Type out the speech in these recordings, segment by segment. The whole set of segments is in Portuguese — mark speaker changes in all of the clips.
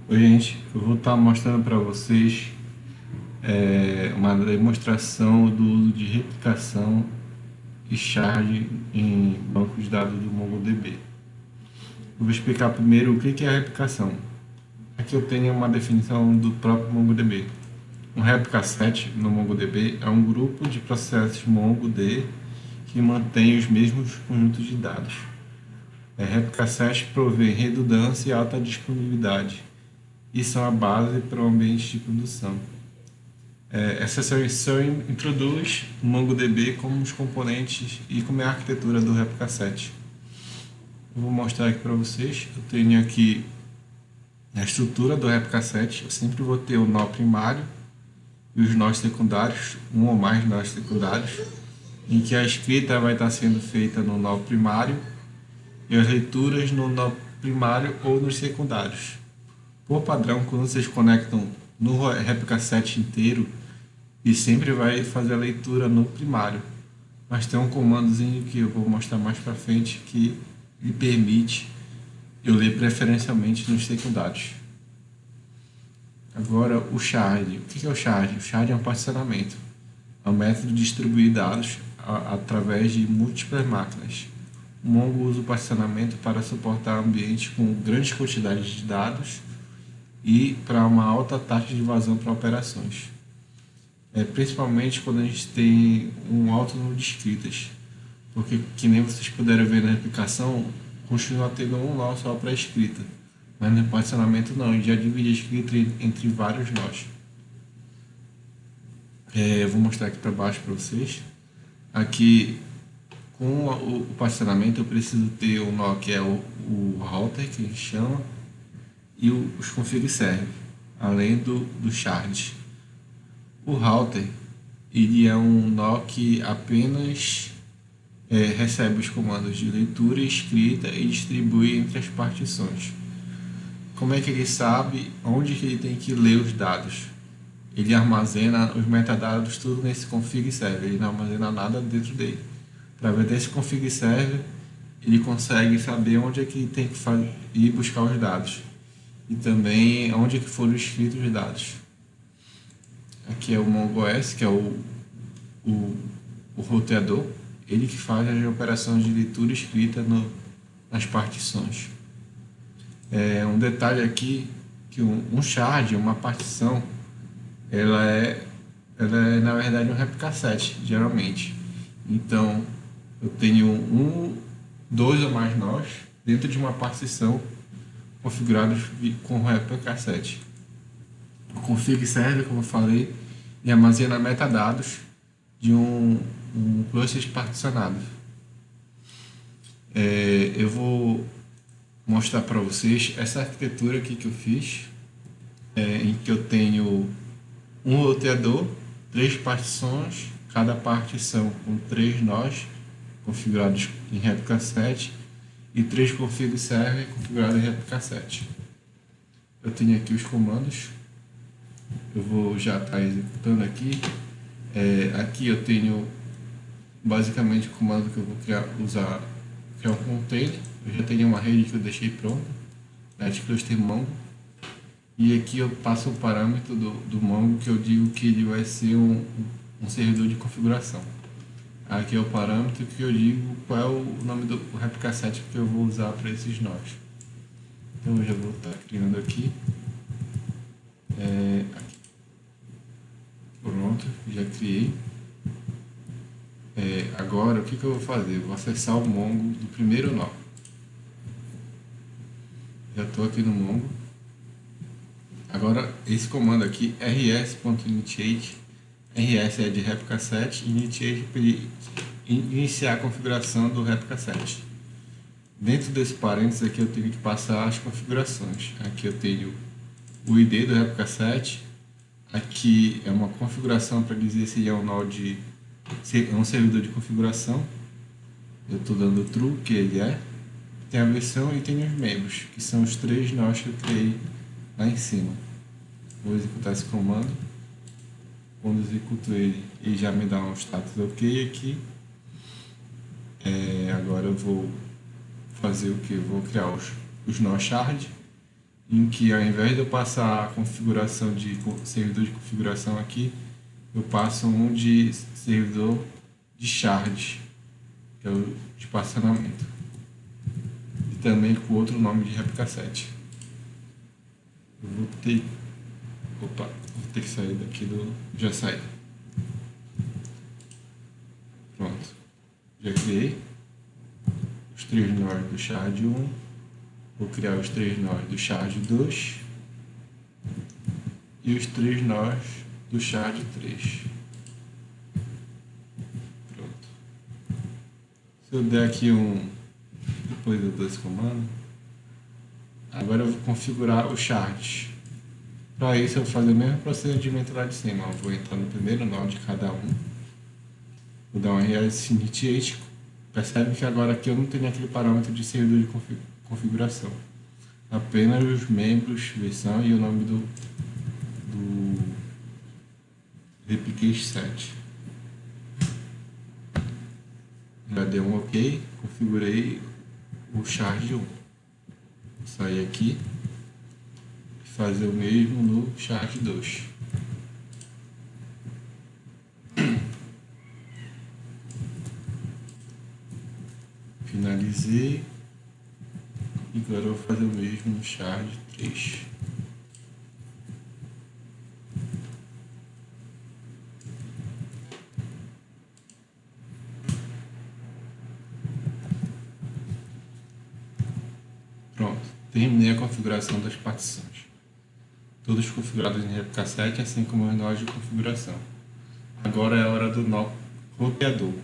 Speaker 1: Oi, gente, eu vou estar mostrando para vocês uma demonstração do uso de replicação e charge em banco de dados do MongoDB. Eu vou explicar primeiro o que é a replicação. Aqui eu tenho uma definição do próprio MongoDB. Um replica set no MongoDB é um grupo de processos MongoD que mantém os mesmos conjuntos de dados. Replica set provê redundância e alta disponibilidade e são a base para o ambiente de produção. Essa sessão introduz o MongoDB como os componentes e como é a arquitetura do Replica Set. Eu vou mostrar aqui para vocês. Eu tenho aqui a estrutura do Replica Set. Eu sempre vou ter o nó primário e os nós secundários, um ou mais nós secundários, em que a escrita vai estar sendo feita no nó primário e as leituras no nó primário ou nos secundários. Por padrão, quando vocês conectam no Replica Set inteiro, e sempre vai fazer a leitura no primário. Mas tem um comandozinho que eu vou mostrar mais para frente que me permite eu ler preferencialmente nos secundários. Agora o shard. O que é o shard? O shard é um particionamento. É um método de distribuir dados através de múltiplas máquinas. O Mongo usa o particionamento para suportar ambientes com grandes quantidades de dados e para uma alta taxa de vazão para operações. Principalmente quando a gente tem um alto número de escritas, porque, que nem vocês puderam ver na replicação, continua tendo um nó só para escrita, mas no particionamento não, a gente já divide a escrita entre vários nós. Eu vou mostrar aqui para baixo para vocês. Aqui, com o particionamento, eu preciso ter um nó que é o router, que a gente chama, e os config serve, além do shard. O router ele é um nó que apenas recebe os comandos de leitura, escrita e distribui entre as partições. Como é que ele sabe onde que ele tem que ler os dados? Ele armazena os metadados tudo nesse config server, ele não armazena nada dentro dele. Através desse config server, ele consegue saber onde é que ele tem que ir buscar os dados e também onde é que foram escritos os dados. Aqui é o MongoOS, que é o roteador, ele que faz as operações de leitura e escrita nas partições. Um detalhe aqui, que um shard, uma partição, ela é na verdade um replica set, geralmente. Então, eu tenho dois ou mais nós dentro de uma partição configurados com replica set. O config serve, como eu falei, e armazena metadados de um cluster particionado. Eu vou mostrar para vocês essa arquitetura aqui que eu fiz, em que eu tenho um roteador, 3 partições, cada partição com 3 nós configurados em replica set e 3 config server configurados em replica set. Eu tenho aqui os comandos. Eu vou já estar executando aqui. Aqui eu tenho basicamente o comando que eu vou usar, que é o container. Eu já tenho uma rede que eu deixei pronta, net cluster mongo. E aqui eu passo o parâmetro do mongo, que eu digo que ele vai ser um servidor de configuração. Aqui é o parâmetro que eu digo qual é o nome do replica set que eu vou usar para esses nós. Então eu já vou estar criando aqui. Aqui. Pronto, já criei. Agora o que eu vou fazer? Eu vou acessar o Mongo do primeiro nó. Já estou aqui no Mongo. Agora esse comando aqui, rs.initiate, rs é de replica set, initiate para iniciar a configuração do replica set. Dentro desse parênteses aqui eu tenho que passar as configurações. Aqui eu tenho o ID do replica set. Aqui é uma configuração para dizer se é um nó se é um servidor de configuração. Eu estou dando true, que ele é. Tem a versão e tem os membros, que são os 3 nós que eu criei lá em cima. Vou executar esse comando. Quando executo ele já me dá um status ok aqui. Agora eu vou fazer o que? Vou criar os nós shard. em que ao invés de eu passar a configuração de servidor de configuração aqui, eu passo um de servidor de shard, que é o de particionamento, e também com outro nome de réplica 7. Eu vou ter, vou ter que sair daqui do, já saí. Pronto, já criei os 3 nós do shard 1, vou criar os 3 nós do shard 2 e os 3 nós do shard 3. Pronto. Se eu der aqui depois eu dou esse comando, agora eu vou configurar os shards. Para isso eu vou fazer o mesmo procedimento lá de cima. Eu vou entrar no primeiro nó de cada um, vou dar um rs initiate. Percebe que agora aqui eu não tenho aquele parâmetro de servidor de configuração, apenas os membros, versão e o nome do replication set. Já dei um OK, configurei o shard 1. Vou sair aqui e fazer o mesmo no shard 2. Finalizei e agora eu vou fazer o mesmo no shard 3. Pronto, terminei a configuração das partições. Todos configurados em réplica 7, assim como os nós de configuração. Agora é a hora do nó roteador.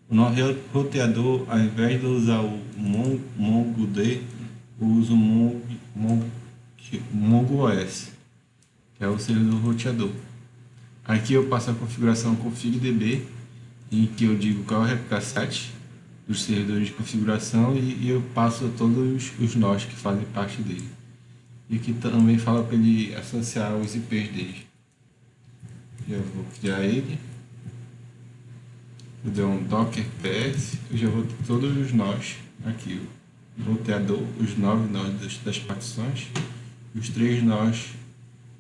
Speaker 1: O nó roteador, ao invés de usar o MongoD, eu uso o MongoOS, que é o servidor roteador. Aqui eu passo a configuração config.db, em que eu digo qual é a réplica 7 dos servidores de configuração e eu passo todos os nós que fazem parte dele. E aqui também fala para ele associar os IPs dele. Eu vou criar ele. Eu dou um docker ps, eu já vou ter todos os nós aqui. O roteador, os 9 nós das partições e os 3 nós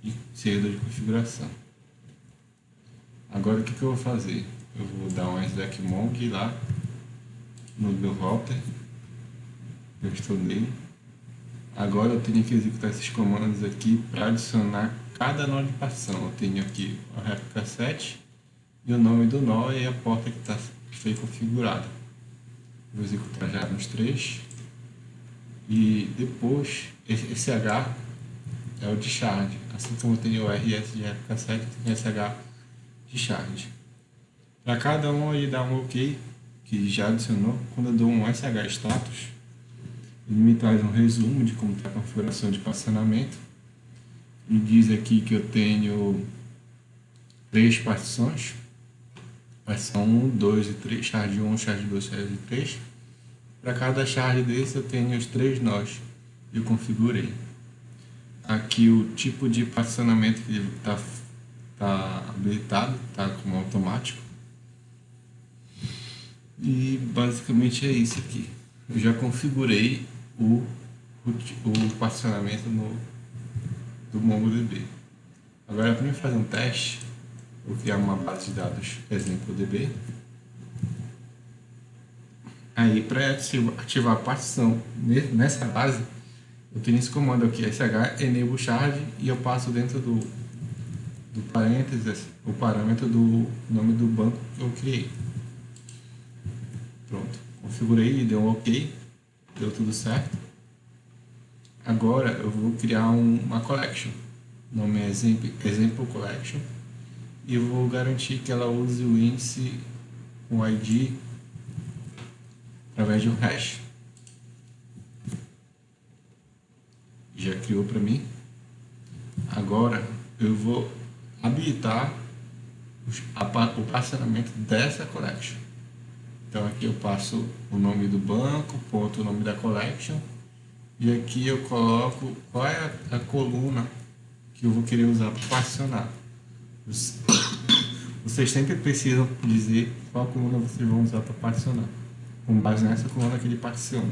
Speaker 1: de servidor de configuração. Agora o que eu vou fazer? Eu vou dar um exec monk lá no meu router. Eu estou nele. Agora eu tenho que executar esses comandos aqui para adicionar cada nó de partição. Eu tenho aqui a réplica 7 e o nome do nó e a porta que foi configurada. Vou executar já nos 3. E depois, esse H é o de shard. Assim como eu tenho o RS de réplica 7, eu tenho esse H de shard. Para cada um ele dá um OK, que já adicionou. Quando eu dou um SH status, ele me traz um resumo de como está a configuração de particionamento. Me diz aqui que eu tenho 3 partições. Partição 1, 2 e 3, shard 1, shard 2, shard 3. Para cada shard desse eu tenho os 3 nós que eu configurei. Aqui o tipo de particionamento que está habilitado, está como automático. E basicamente é isso aqui. Eu já configurei o particionamento do MongoDB. Agora, para mim fazer um teste, vou criar uma base de dados exemplo DB. Aí, para ativar a partição nessa base, eu tenho esse comando aqui, sh enable shard, e eu passo dentro do parênteses o parâmetro do nome do banco que eu criei. Pronto, configurei, deu um OK, deu tudo certo. Agora eu vou criar uma collection, o nome é example collection, e eu vou garantir que ela use o índice com ID através de um hash. Já criou para mim. Agora eu vou habilitar o particionamento dessa collection. Então aqui eu passo o nome do banco, ponto o nome da collection, e aqui eu coloco qual é a coluna que eu vou querer usar para particionar. Vocês sempre precisam dizer qual coluna vocês vão usar para particionar, com base nessa coluna que ele particiona.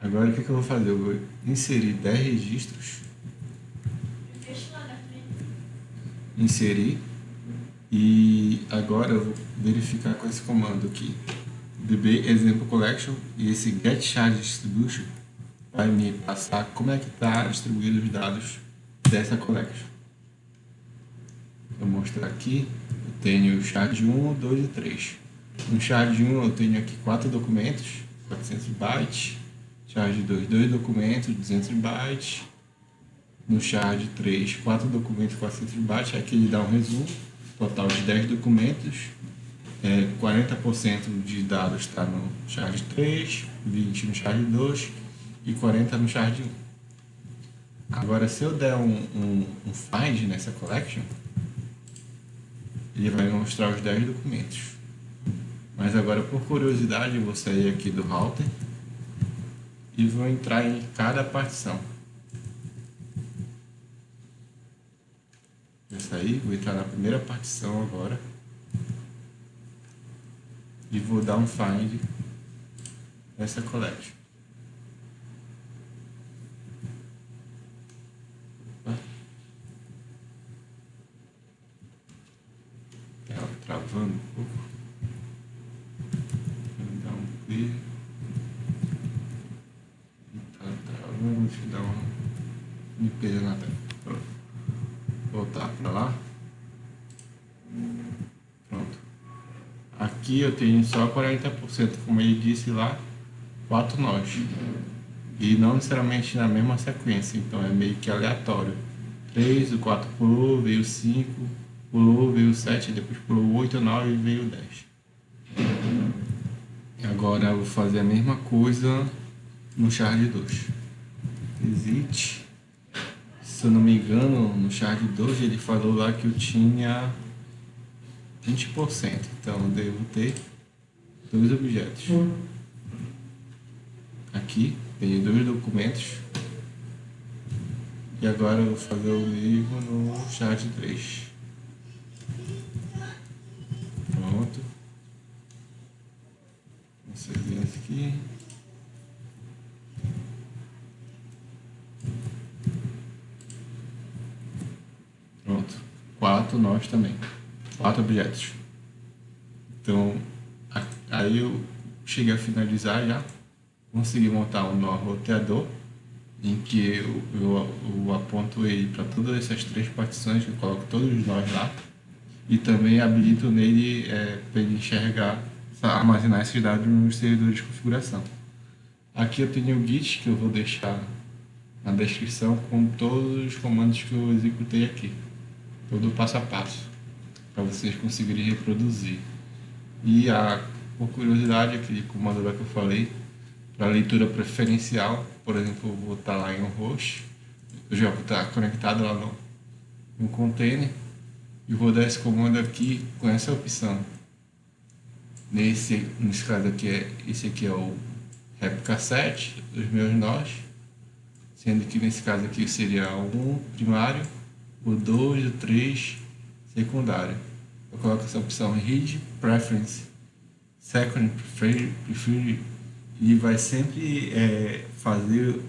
Speaker 1: Agora o que eu vou fazer? Eu vou inserir 10 registros,
Speaker 2: Deixa lá na frente.
Speaker 1: inserir, e agora eu vou verificar com esse comando aqui, db example collection, e esse get charge distribution vai me passar como é que está distribuído os dados dessa collection. Vou mostrar aqui, eu tenho o shard 1, 2 e 3. No shard 1 eu tenho aqui 4 documentos, 400 bytes. Shard 2, 2 documentos, 200 bytes. No shard 3, 4 documentos, 400 bytes. Aqui ele dá um resumo, total de 10 documentos. 40% de dados está no shard 3, 20 no shard 2 e 40 no shard 1. Agora, se eu der um find nessa collection, ele vai mostrar os 10 documentos. Mas agora, por curiosidade, eu vou sair aqui do router e vou entrar em cada partição. Vou sair, vou entrar na primeira partição agora e vou dar um find nessa collection. Ela travando um pouco. Vou dar um clear. Tá travando, deixa eu dar uma limpeza na tela. Pronto. Voltar para lá. Pronto. Aqui eu tenho só 40%, como ele disse lá, 4 nós. E não necessariamente na mesma sequência, então é meio que aleatório. 3, o 4 pulou, veio 5, pulou, veio 7, depois pulou 8, 9 e veio 10. Agora eu vou fazer a mesma coisa no shard 2. Exit. Se eu não me engano, no shard 2 ele falou lá que eu tinha 20%, então eu devo ter 2 objetos. Aqui tenho 2 documentos. E agora eu vou fazer o mesmo no shard 3. Pronto. Vamos fazer esse aqui. Pronto. 4 nós também. 4 objetos. Então, aí eu cheguei a finalizar já. Consegui montar um nó roteador em que eu aponto ele para todas essas 3 partições, eu coloco todos os nós lá e também habilito nele para ele enxergar, armazenar esses dados nos servidores de configuração. Aqui eu tenho o Git, que eu vou deixar na descrição com todos os comandos que eu executei aqui, todo o passo a passo, para vocês conseguirem reproduzir. E por curiosidade, aquele comando lá que eu falei, para leitura preferencial, por exemplo, eu vou estar lá em um host, eu já vou estar conectado lá no container e vou dar esse comando aqui com essa opção. Nesse caso aqui, esse aqui é o replica set dos meus nós, sendo que nesse caso aqui seria o 1 primário, o 2 e o 3 secundário. Eu coloco essa opção read preference second preferred e vai sempre fazer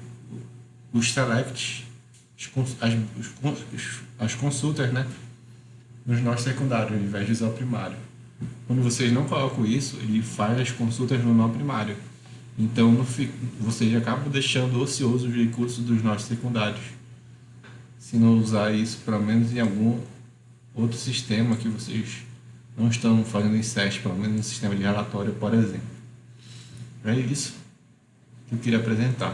Speaker 1: os selects, as consultas, né, nos nós secundários, ao invés de usar o primário. Quando vocês não colocam isso, ele faz as consultas no nó primário. Então vocês acabam deixando ocioso os recursos dos nós secundários. Se não usar isso, pelo menos em algum outro sistema que vocês não estão fazendo incest, pelo menos no sistema de relatório, por exemplo. É isso que eu queria apresentar.